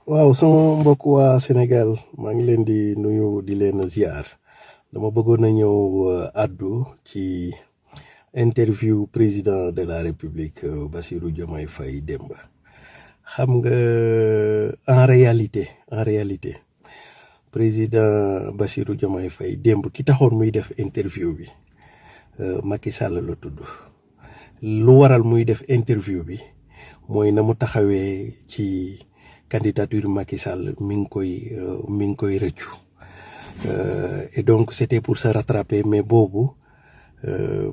waaw sama mbokk waa Sénégal maa ngi leen di nuyu di leen ziar dama bëggoon a ñëw addu ci interview président de la République Bassirou Diomaye Faye démb xam nga en réalité président Bassirou Diomaye Faye démb ki taxoon muy def interview bi Macky Sall la tudd lu waral muy def interview bi mooy na mu taxawee ci candidature Macky Sall mi ngi koy rëccu et donc c'était pour se rattraper mais boobu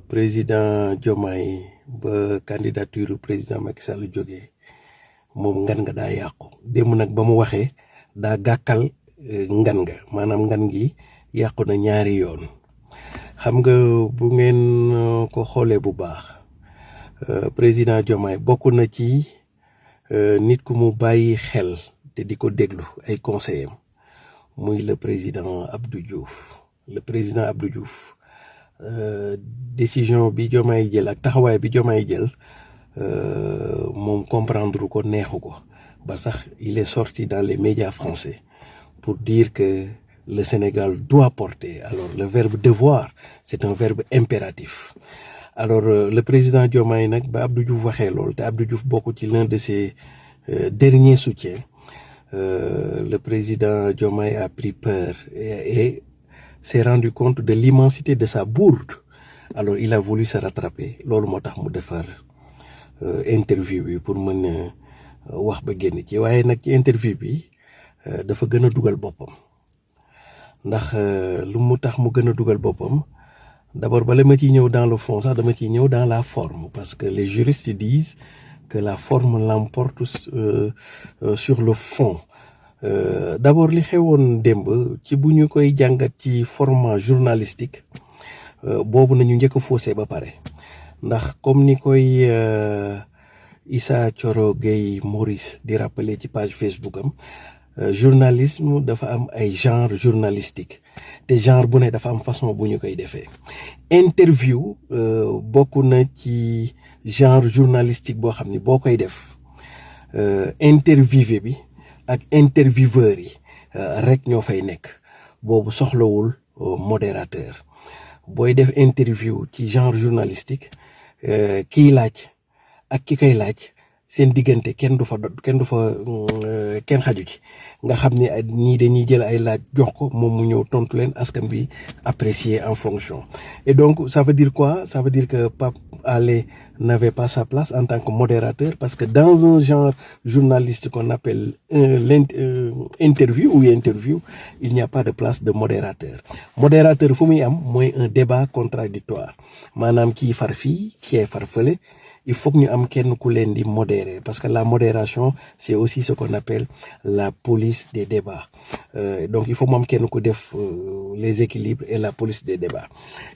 président Diomaye ba candidature président Macky Sall jógee moom ngan nga daa yàqu démb nag ba mu waxee daa gàkkal ngan nga maanaam ngan gi yàqu na ñaari yoon xam nga bu ngeen ko xoolee bu baax président Diomaye bokk na ci nit ku mu bàyyi xel te di ko déglu ay conseillers muy le président Abdou Diouf décision bi Diomaye jël ak taxawaay bi Diomaye jël moom comprendre ko neexu ko ba sax il est sorti dans les médias français pour dire que le Sénégal doit porter alors le verbe devoir c'est un verbe impératif alors le président Diomaye nag ba Abdou Diouf waxee lool te Abdou Diouf bokk ci l'un de ses derniers soutiens le président Diomaye a pris peur et s'est rendu compte de l'immensité de sa bourde alors il a voulu se rattraper loolu moo tax mu defar interview bi pour mën a wax ba génn ci waaye nag ci interview bi dafa gën a dugal boppam ndax lu mu tax mu gën a dugal boppam d'abord bala ma ciy ñëw dans le fond sax dama ciy ñëw dans la forme parce que les juristes disent que la forme l'emporte sur le fond d'abord li xewoon démb ci bu ñu koy jàngat ci format journalistique boobu nañu njëkk a faussé ba pare ndax comme ni koy Issa Thioro Gueye Maurice di rappeler ci page Facebook am journalisme dafa am ay genre journalistique te genre bu ne dafa am façon bu ñu koy defee interview bokk na ci genre journalistique boo xam ni boo koy def interviewé bi ak intervieweur yi rek ñoo fay nekk boobu soxlawul modérateur booy def interview ci genre journalistique kiy laaj ak ki koy laaj seen diggante kenn du fa kenn xaju ci nga xam ni ñii dañuy jël ay laaj jox ko moom mu ñëw tontu leen askan bi apprécier en fonction et donc ça veut dire quoi ça veut dire que Pape Alé n'avait pas sa place en tant que modérateur parce que dans un genre journaliste qu'on appelle interview il n'y a pas de place de modérateur fu muy am mooy un débat contradictoire maanaam kii far fii kii far fële il faut que ñu am kenn ku leen di modérer parce que la modération c'est aussi ce qu'on appelle la police des débats donc il faut mu am kenn ku def les équilibres et la police des débats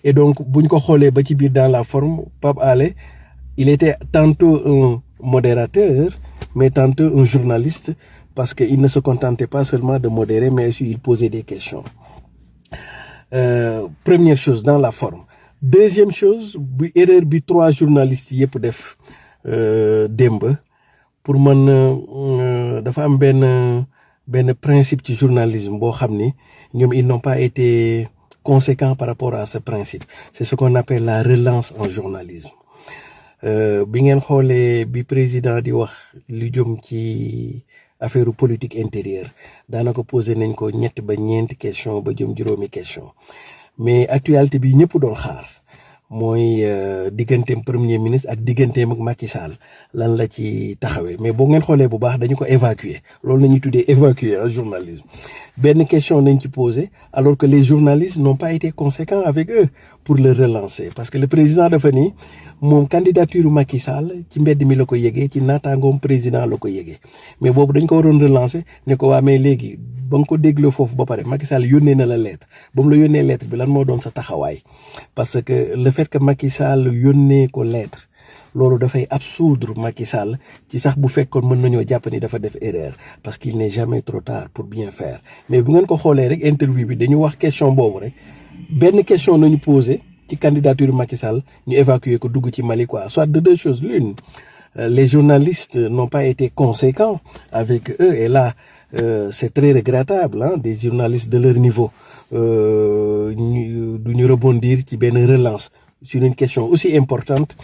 et donc buñ ko xoolee ba ci biir dans la forme Pape Alé il était tantôt un modérateur mais tantôt un journaliste parce que il ne se contentait pas seulement de modérer mais aussi il posait des questions première chose dans la forme. Deuxième chose bu erreur bi 3 journalistes yëpp def démb pour man dafa am benn principe ci journalisme boo xam ni ñoom ils n'ont pas été conséquents par rapport à ce principe c'est ce qu'on appelle la relance en journalisme bi ngeen xoolee bi président di wax lu jëm ci affaire politique intérieure daanaka posé nañ ko ñett ba ñeenti question ba jëm juróomi question mais actualité bi ñëpp doon xaar mooy digganteem premier ministre ak digganteem ak Macky Sall lan la ci taxawee mais boo ngeen xoolee bu baax dañu ko évacuer loolu la ñuy tuddee évacuer en journalisme benn question nañ ci posé alors que les journalistes n'ont pas été conséquents avec eux pour le relancer parce que le président dafa ni moom candidature Macky Sall ci mbedd mi la ko yëgee ci naataangoom président la ko yëgee mais boobu dañ ko waroon relancer ne ko waa mais léegi ba nga ko dégloo foofu ba pare Macky Sall yónnee na la lettre ba mu la yónnee lettre bi lan moo doon sa taxawaay parce que le fait que Macky Sall yónnee ko lettre loolu dafay absoudre Macky Sall ci sax bu fekkoon mën nañoo jàpp ni dafa def erreur parce qu'il n'est jamais trop tard pour bien faire mais bu ngeen ko xoolee rek interview bi dañu wax question boobu rek benn question nañu posé ci candidature Macky Sall ñu évacuer ko dugg ci Mali quoi soit de deux choses l'une les journalistes n'ont pas été conséquents avec eux et là c'est très regrettable, hein, des journalistes de leur niveau du rebondir ci benn relance sur une question aussi importante.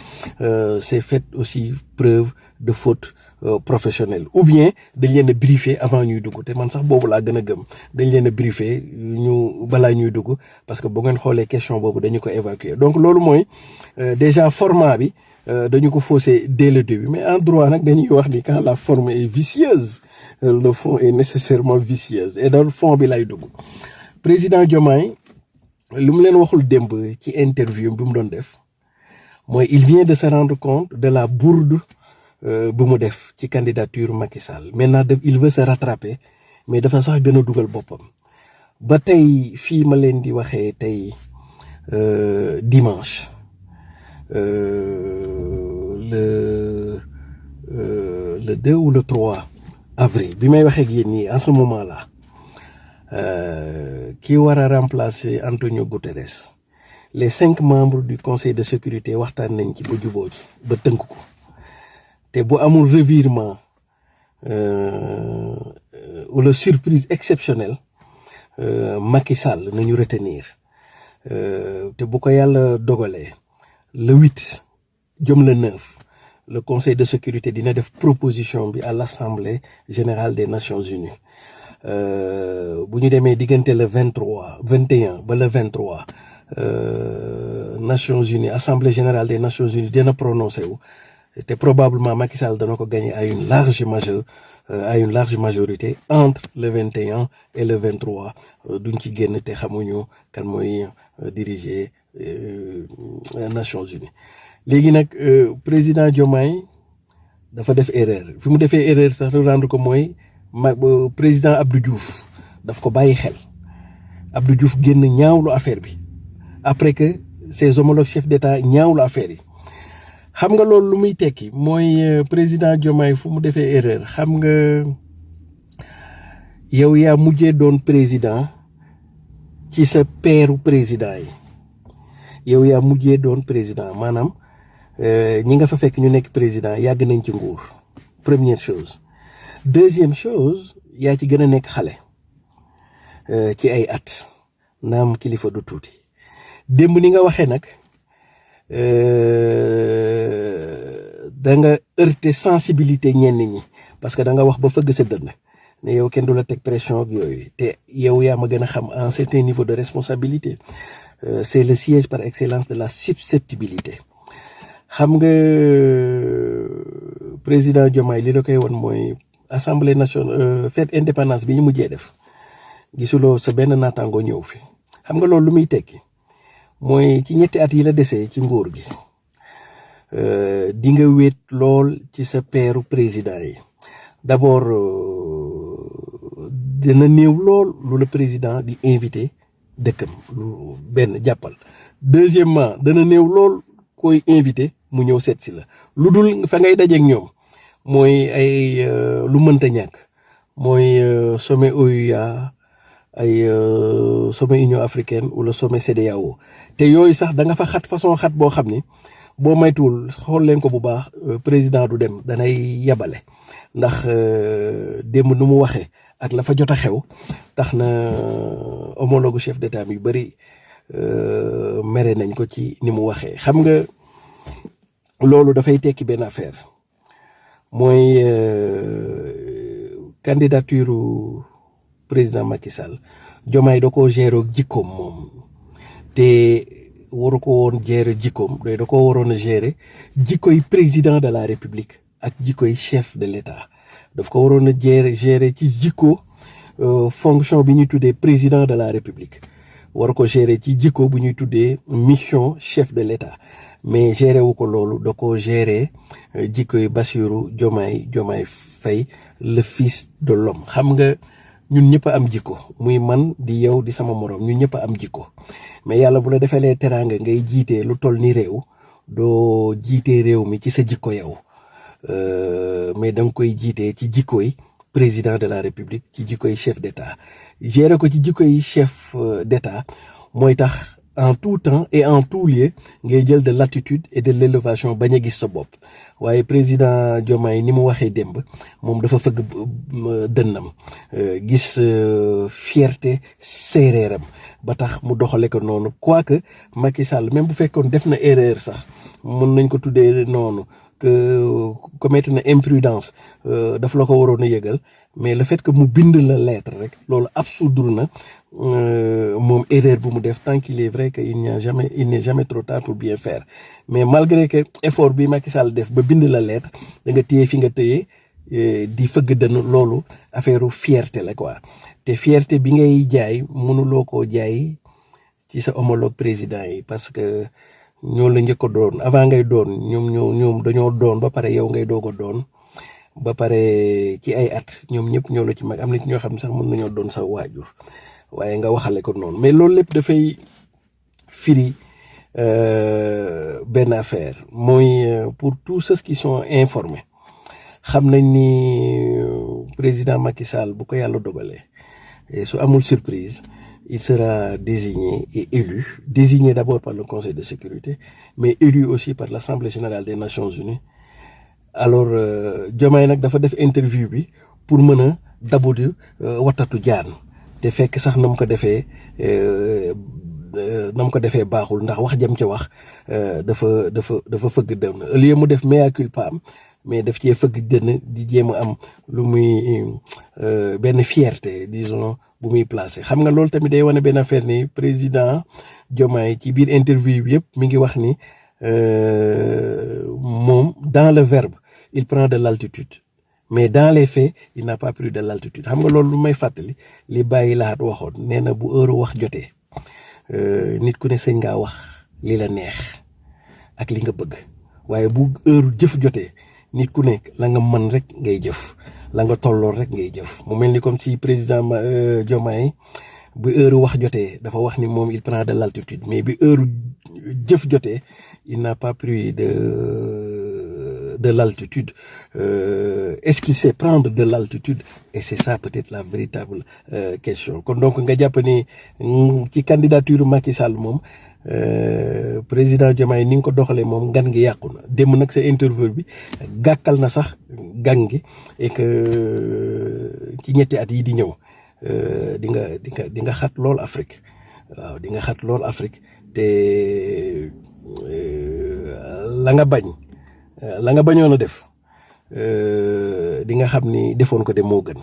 C'est fait aussi preuve de faute professionnelle, ou bien dañ leen a briefé avant ñuy dugg te man sax boobu laa gën a gëm, dañ leen a briefé ñu balaa ñuy dugg, parce que bu ngeen xoolee question boobu dañu ko évacuer. Donc loolu mooy déjà format bi dañu ko faussé dès le début. Mais en droit nag dañuy wax ni quand la forme est vicieuse, le fond est nécessairement vicieuse. Et dans le fond bi lay dugg. Président Diomaye lu mu leen waxul démb ci interview bi mu doon def mooy il vient de se rendre compte de la bourde bu mu def ci candidature Macky Sall. Maintenant il veut se rattraper, mais dafa sax gën a dugal boppam. Ba tey fii ma leen di waxee tey dimanche le 2 ou le 3 avril bi may waxee ak yéen nii en ce moment là qui war a remplacer Antonio Guterres, les 5 membres du conseil de sécurité waxtaan nañ ci ba juboo ci ba tënk ko. te bu amul revirement wala surprise exceptionnelle, Macky Sall nañu retenir. te bu ko yàlla dogalee le 8 jëm le 9 le conseil de sécurité dina def proposition bi à l'Assemblée générale des Nations Unies. bu ñu demee diggante le 21 ba le 23 Nations Unies, Assemblée générale des Nations Unies dina prononcé wu te probablement Macky Sall dana ko gagner à une large majorité entre le 21 et le 23. duñ ci génn te xamuñu kan mooy diriger Nations Unies. léegi nag président Diomaye dafa def erreur. fi mu defee erreur sax rendre ko mooy président Abdou Diouf daf ko bàyyi xel. Abdou Diouf génn ñaawlu affaire bi après que ses homologues chefs d'État ñaawlu affaire yi. xam nga loolu lu muy tekki mooy président Diomaye fu mu defee erreur. xam nga yow yaa mujjee doon président ci sa peeru président yi. yow yaa mujjee doon président maanaam ñi nga fa fekk ñu nekk président yàgg nañ ci nguur. première chose. deuxième chose, yaa ci gën a nekk xale ci ay at naam kilifa du tuuti. démb ni nga waxee nag da nga heurter sensibilité ñenn ñi parce que da nga wax ba fëgg sa dënn ne yow kenn du la teg pression ak yooyu te yow yaa ma gën a xam à un certain niveau de responsabilité. C'est le siège par excellence de la susceptibilité. xam nga président Diomaye li la koy won mooy Assemblée nationale fête indépendance bi ñu mujjee def gisuloo sa benn naataango ñëw fi. xam nga loolu lu muy tekki mooy ci ñetti at yi la desee ci nguur gi di nga wéet lool ci sa peeru président yi. d'abord dina néew lool lu la président di invité dëkkam lu benn jàppal. deuxièmement dana néew lool koy invité mu ñëw seet si la lu dul fa ngay dajeek ñoom mooy ay lu mënta ñàkk mooy sommet OUA ay sommet Union africaine wala sommet CEDEAO. te yooyu sax da nga fa xat façon xat boo xam ni boo maytuwul xool leen ko bu baax président du dem danay yabale ndax démb nu mu waxee ak la fa jot a xew tax na homologue chef d'état yu bëri mere nañ ko ci ni mu waxee. xam nga loolu dafay tekki benn affaire mooy candidature président Macky Sall Diomaye da koo gérer ak jikkoom moom te waru ko woon gérer jikkoom da ko waroon a gérer jikkoy président de la République ak jikkoy chef de l'État. daf ko waroon a gérer ci jikko fonction bi ñuy tuddee président de la République. war ko gérer ci jikko bu ñuy tuddee mission chef de l'État. mais gérer wu ko loolu da ko gérer jikkoy Bassirou Diomaye Faye le fils de l'homme. xam nga ñun ñëpp a am jikko muy man di yow di sama morom ñun ñëpp a am jikko mais yàlla bu la defalee teraanga ngay jiitee lu toll ni réew doo jiitee réew mi ci sa jikko yow mais da nga koy jiitee ci jikkoy président de la République ci jikkoy chef d'État. gérer ko ci jikkoy chef d'État mooy tax en tout temps et en tout lieu ngay jël de l'attitude et de l'élévation bañ a gis sa bopp waaye président Diomaye ni mu waxee démb moom dafa fëgg dënnam gis fierté séeréeram ba tax mu doxale ko noonu quoique Macky Sall même bu fekkoon def na erreur sax mën nañ ko tuddee noonu que commettre na imprudence daf la ko waroon a yëgal mais le fait que mu bind la lettre rek loolu absoudre na moom erreur bu mu def tant qu'il est vrai que il n'est jamais trop tard pour bien faire mais malgré que effort bi Macky Sall def ba bind la lettre da nga téye fi nga téye di fëgg dënn loolu affaire fierté la quoi te fierté bi ngay jaay mënuloo koo jaay ci sa homologue président yi parce que ñoo la njëkk a doon avant ngay doon ñoom dañoo doon ba pare yow ngay doog a doon ba pare ci ay at ñoom ñëpp ñoo la ci mag am na ci ñoo xam sax mën nañoo doon sa waajur waaye nga waxale ko noonu mais loolu lépp dafay firi benn affaire mooy pour tous ceux qui sont informés xam nañ ni président Macky Sall bu ko yàlla dogalee su amul surprise il sera désigné et élu, désigné d'abord par le Conseil de sécurité, mais élu aussi par l'Assemblée générale des Nations unies. Alors Diomaye nag dafa def interview bi pour mën a dabudu watatu jaan te fekk sax na mu ko defee baaxul ndax wax jëm ca wax dafa fëgg dënn au lieu mu def mea culpa am mais daf cee fëgg dënn di jéem a am lu muy benn fierté disons bu muy placé xam nga loolu tamit day wane benn affaire ni président Diomaye ci biir interview bi yëpp mi ngi wax ni moom dans le verbe il prend de l'altitude mais dans les faits il n'a pas pris de l'altitude xam nga loolu lu may fàttali li bàyyi laat waxoon nee na bu heure wax jotee nit ku ne sëñ ngaa wax li la neex ak li nga bëgg waaye bu heure jëf jotee nit ku nekk la nga mën rek ngay jëf la nga tolloor rek ngay jëf mu mel ni comme si président Diomaye bu heure wax jotee dafa wax ni moom il prend de l'altitude mais bi heure jëf jotee il n'a pas pris de l'altitude est-ce qu'il sait prendre de l'altitude et c'est ça peut-être la véritable question kon donc nga jàpp ni ci candidature Macky Sall moom président Diomaye ni nga ko doxalee moom ngan gi yàqu na démb nag sa interview bi gàkkal na sax gan gi et que ci ñetti at yi di ñëw di nga xat lool Afrique waaw di nga xat lool Afrique te la nga bañoon a def di nga xam ni defoon ko de moo gën